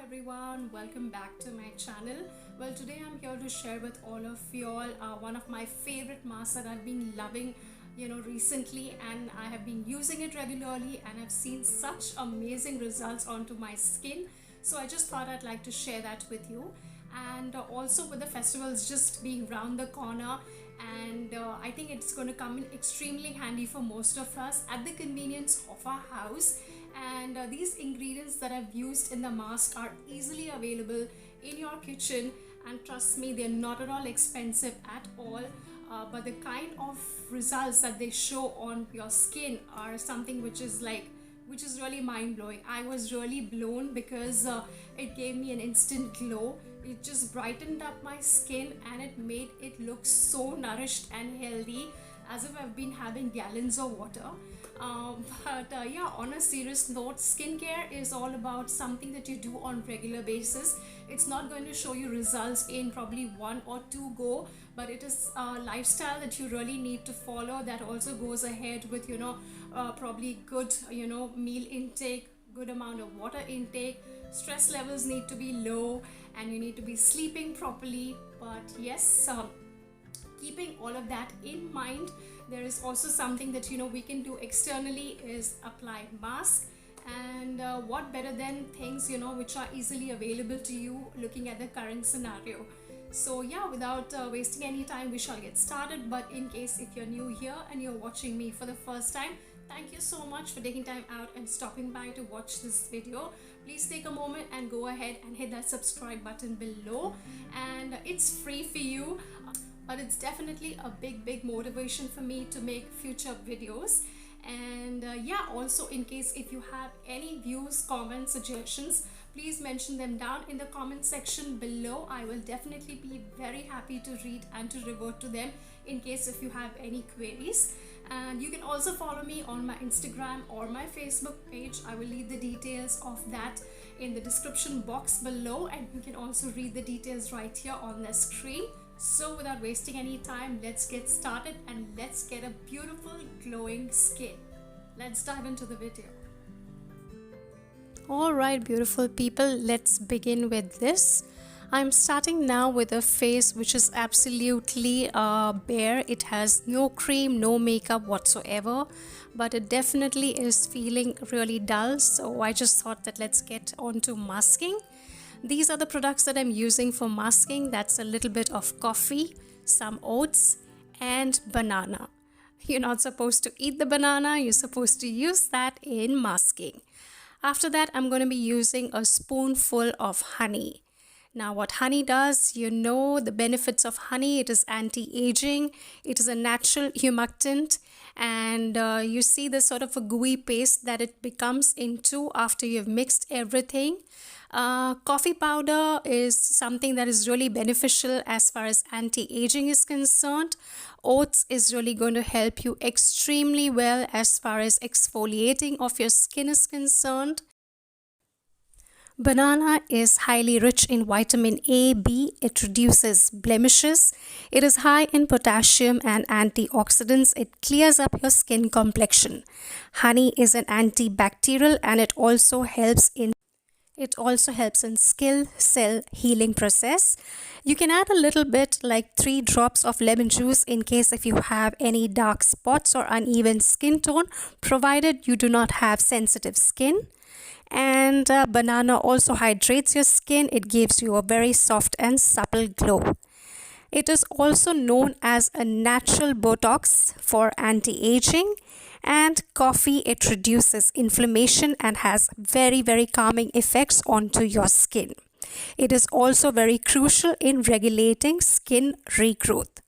everyone, welcome back to my channel. Well, today I'm here to share with all of you all one of my favorite masks that I've been loving recently, and I have been using it regularly and I've seen such amazing results onto my skin. So I just thought I'd like to share that with you. And also, with the festivals just being round the corner, and I think it's going to come in extremely handy for most of us at the convenience of our house. And these ingredients that I've used in the mask are easily available in your kitchen, and trust me, they're not at all expensive at all. But the kind of results that they show on your skin are something which is really mind-blowing. I was really blown because it gave me an instant glow. It just brightened up my skin and it made it look so nourished and healthy, as if I've been having gallons of water. Yeah, on a serious note, skincare is all about something that you do on regular basis. It's not going to show you results in probably 1 or 2 go, but it is a lifestyle that you really need to follow, that also goes ahead with probably good meal intake, good amount of water intake. Stress levels need to be low and you need to be sleeping properly. But yes, keeping all of that in mind, there is also something that we can do externally, is apply mask. And what better than things which are easily available to you, looking at the current scenario. So yeah, without wasting any time, we shall get started. But in case if you're new here and you're watching me for the first time, thank you so much for taking time out and stopping by to watch this video. Please take a moment and go ahead and hit that subscribe button below, and it's free for you, but it's definitely a big motivation for me to make future videos. And yeah, also, in case if you have any views, comments, suggestions, please mention them down in the comment section below. I will definitely be very happy to read and to revert to them in case if you have any queries. And you can also follow me on my Instagram or my Facebook page. I will leave the details of that in the description box below, and you can also read the details right here on the screen. So without wasting any time, let's get started and let's get a beautiful glowing skin. Let's dive into the video. Alright, beautiful people, let's begin with this. I'm starting now with a face which is absolutely bare. It has no cream, no makeup whatsoever, but it definitely is feeling really dull. So I just thought that let's get on to masking. These are the products that I'm using for masking. That's a little bit of coffee, some oats, and banana. You're not supposed to eat the banana, you're supposed to use that in masking. After that, I'm going to be using a spoonful of honey. Now, what honey does, the benefits of honey. It is anti-aging, it is a natural humectant, and you see the sort of a gooey paste that it becomes into after you've mixed everything. Coffee powder is something that is really beneficial as far as anti-aging is concerned. Oats is really going to help you extremely well as far as exfoliating of your skin is concerned. Banana is highly rich in vitamin A, B. It reduces blemishes. It is high in potassium and antioxidants. It clears up your skin complexion. Honey is an antibacterial, and it also helps in skin cell healing process. You can add a little bit, like 3 drops of lemon juice, in case if you have any dark spots or uneven skin tone, provided you do not have sensitive skin. And banana also hydrates your skin. It gives you a very soft and supple glow. It is also known as a natural Botox for anti-aging. And coffee, it reduces inflammation and has very calming effects onto your skin. It is also very crucial in regulating skin regrowth.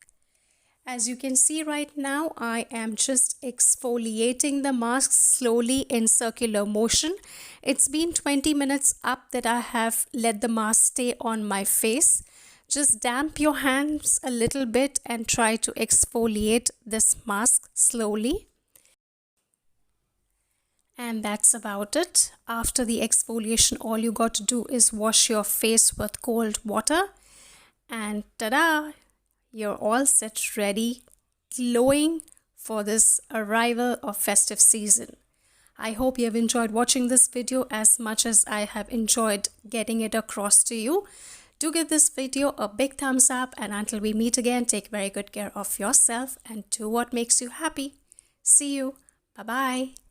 As you can see right now, I am just exfoliating the mask slowly in circular motion. It's been 20 minutes up that I have let the mask stay on my face. Just damp your hands a little bit and try to exfoliate this mask slowly. And that's about it. After the exfoliation, all you got to do is wash your face with cold water, and ta-da! You're all set, ready, glowing for this arrival of festive season. I hope you have enjoyed watching this video as much as I have enjoyed getting it across to you. Do give this video a big thumbs up, and until we meet again, take very good care of yourself and do what makes you happy. See you. Bye-bye.